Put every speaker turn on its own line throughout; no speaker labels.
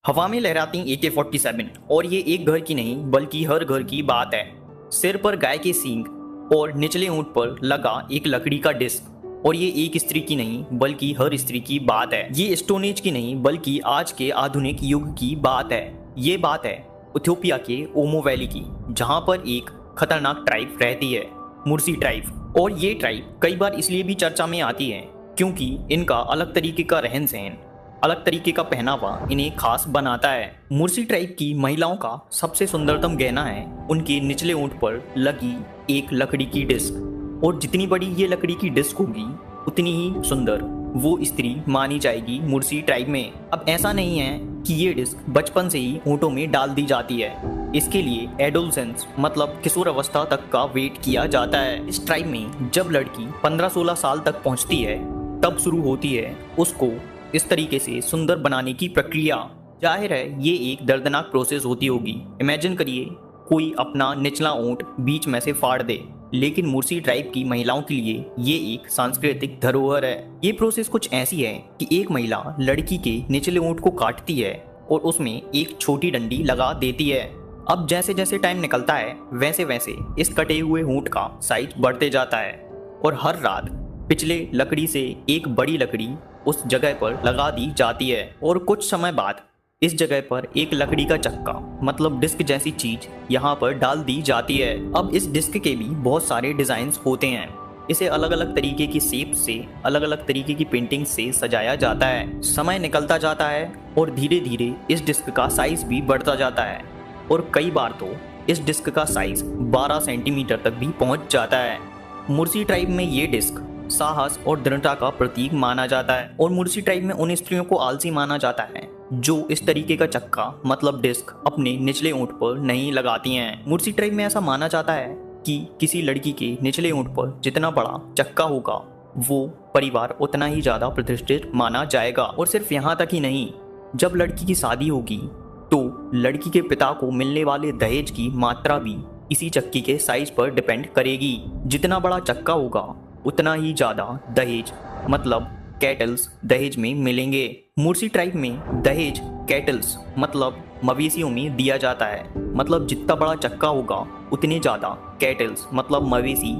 हवा में लहराती AK-47 और ये एक घर की नहीं बल्कि हर घर की बात है। सिर पर गाय के सींग और निचले ऊंट पर लगा एक लकड़ी का डिस्क। और ये एक स्त्री की नहीं बल्कि हर स्त्री की बात है। ये स्टोन एज की नहीं बल्कि आज के आधुनिक युग की बात है। ये बात है इथियोपिया के ओमो वैली की, जहाँ पर एक खतरनाक ट्राइब रहती है, मुर्सी ट्राइब। और ये ट्राइब कई बार इसलिए भी चर्चा में आती है क्योंकि इनका अलग तरीके का रहन सहन, अलग तरीके का पहनावा इन्हें खास बनाता है। मुर्सी ट्राइब की महिलाओं का सबसे सुंदरतम गहना है उनके निचले ऊंट पर लगी एक लकड़ी की डिस्क। और जितनी बड़ी ये लकड़ी की डिस्क होगी उतनी ही सुंदर वो स्त्री मानी जाएगी मुर्सी ट्राइब में। अब ऐसा नहीं है कि ये डिस्क बचपन से ही ऊंटों में डाल दी जाती है। इसके लिए एडोलसेंस मतलब किशोर अवस्था तक का वेट किया जाता है। इस ट्राइब में जब लड़की 15-16 साल तक पहुंचती है तब शुरू होती है उसको इस तरीके से सुंदर बनाने की प्रक्रिया। जाहिर है ये एक दर्दनाक प्रोसेस होती होगी। इमेजिन करिए कोई अपना निचला ऊंट बीच में से फाड़ दे, लेकिन मुर्सी ट्राइब की महिलाओं के लिए ये एक सांस्कृतिक धरोहर है। ये प्रोसेस कुछ ऐसी है कि एक महिला लड़की के निचले ऊंट को काटती है और उसमें एक छोटी डंडी लगा देती है। अब जैसे जैसे टाइम निकलता है वैसे वैसे इस कटे हुए ऊंट का साइज बढ़ते जाता है और हर रात पिछले लकड़ी से एक बड़ी लकड़ी उस जगह पर लगा दी जाती है। और कुछ समय बाद इस जगह पर एक लकड़ी का चक्का मतलब डिस्क जैसी चीज यहाँ पर डाल दी जाती है। अब इस डिस्क के भी बहुत सारे डिजाइन्स होते हैं। इसे अलग अलग तरीके की शेप से, अलग अलग तरीके की पेंटिंग से सजाया जाता है। समय निकलता जाता है और धीरे धीरे इस डिस्क का साइज भी बढ़ता जाता है और कई बार तो इस डिस्क का साइज 12 सेंटीमीटर तक भी पहुंच जाता है। मुर्सी ट्राइब में ये डिस्क साहस और दृढ़ता का प्रतीक माना जाता है। और मुर्सी ट्राइब में उन स्त्रियों को आलसी माना जाता है जो इस तरीके का चक्का मतलब डिस्क अपने निचले ऊंट पर नहीं लगाती हैं। मुर्सी ट्राइब में ऐसा माना जाता है कि किसी लड़की के निचले ऊंट पर जितना बड़ा चक्का होगा वो परिवार उतना ही ज्यादा प्रतिष्ठित माना जाएगा। और सिर्फ यहाँ तक ही नहीं, जब लड़की की शादी होगी तो लड़की के पिता को मिलने वाले दहेज की मात्रा भी इसी चक्की के साइज पर डिपेंड करेगी। जितना बड़ा चक्का होगा उतना ही ज्यादा दहेज मतलब कैटल्स दहेज में मिलेंगे। मुर्सी ट्राइब में दहेज कैटल्स मतलब मवेशियों में दिया जाता है। मतलब जितना बड़ा चक्का होगा उतने ज्यादा कैटल्स मतलब मवेशी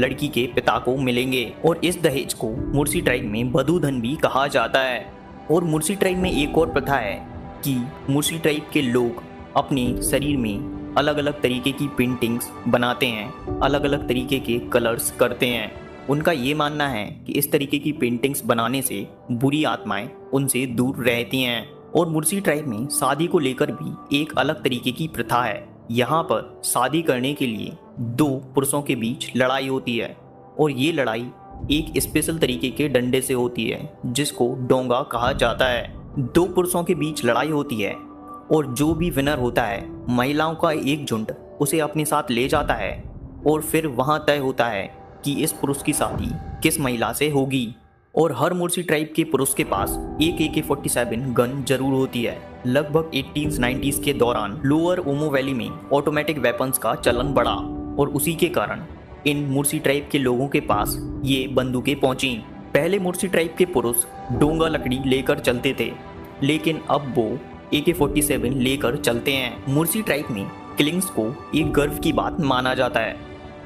लड़की के पिता को मिलेंगे। और इस दहेज को मुर्सी ट्राइब में बधू धन भी कहा जाता है। और मुर्सी ट्राइब में एक और प्रथा है कि मुर्सी ट्राइब के लोग अपने शरीर में अलग अलग तरीके की पेंटिंग्स बनाते हैं, अलग अलग तरीके के कलर्स करते हैं। उनका ये मानना है कि इस तरीके की पेंटिंग्स बनाने से बुरी आत्माएं उनसे दूर रहती हैं। और मुर्सी ट्राइब में शादी को लेकर भी एक अलग तरीके की प्रथा है। यहाँ पर शादी करने के लिए दो पुरुषों के बीच लड़ाई होती है और ये लड़ाई एक स्पेशल तरीके के डंडे से होती है जिसको डोंगा कहा जाता है। दो पुरुषों के बीच लड़ाई होती है और जो भी विनर होता है महिलाओं का एक झुंड उसे अपने साथ ले जाता है और फिर वहाँ तय होता है कि इस पुरुष की शादी किस महिला से होगी। और हर मुर्सी ट्राइब के पुरुष के पास एक AK-47 गन जरूर होती है। लगभग 1890s के दौरान लोअर ओमो वैली में ऑटोमेटिक वेपन्स का चलन बढ़ा और उसी के कारण इन मुर्सी ट्राइब के लोगों के पास ये बंदूकें पहुंची। पहले मुर्सी ट्राइब के पुरुष डोंगा लकड़ी लेकर चलते थे, लेकिन अब वो AK-47 लेकर चलते हैं। मुर्सी ट्राइब में किलिंग्स को एक गर्व की बात माना जाता है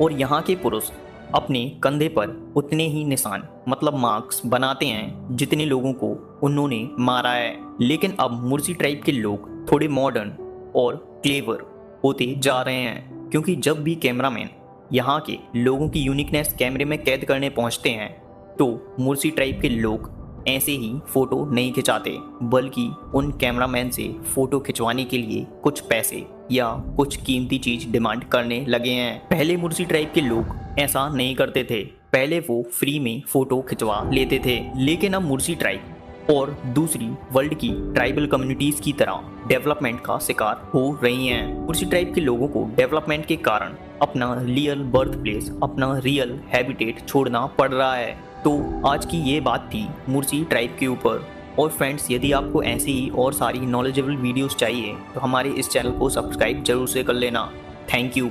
और यहाँ के पुरुष अपने कंधे पर उतने ही निशान मतलब मार्क्स बनाते हैं जितने लोगों को उन्होंने मारा है। लेकिन अब मुर्सी ट्राइब के लोग थोड़े मॉडर्न और क्लेवर होते जा रहे हैं क्योंकि जब भी कैमरामैन यहाँ के लोगों की यूनिकनेस कैमरे में कैद करने पहुँचते हैं तो मुर्सी ट्राइब के लोग ऐसे ही फोटो नहीं खिंचाते बल्कि उन कैमरामैन से फोटो खिंचवाने के लिए कुछ पैसे या कुछ कीमती चीज डिमांड करने लगे हैं। पहले मुर्सी ट्राइब के लोग ऐसा नहीं करते थे, पहले वो फ्री में फोटो खिंचवा लेते थे। लेकिन अब मुर्सी ट्राइब और दूसरी वर्ल्ड की ट्राइबल कम्युनिटीज की तरह डेवलपमेंट का शिकार हो रही हैं। मुर्सी ट्राइब के लोगों को डेवलपमेंट के कारण अपना रियल बर्थ प्लेस, अपना रियल हैबिटेट छोड़ना पड़ रहा है। तो आज की ये बात थी मुर्सी ट्राइब के ऊपर। और फ्रेंड्स, यदि आपको ऐसी ही और सारी नॉलेजेबल वीडियोस चाहिए तो हमारे इस चैनल को सब्सक्राइब जरूर से कर लेना। Thank you.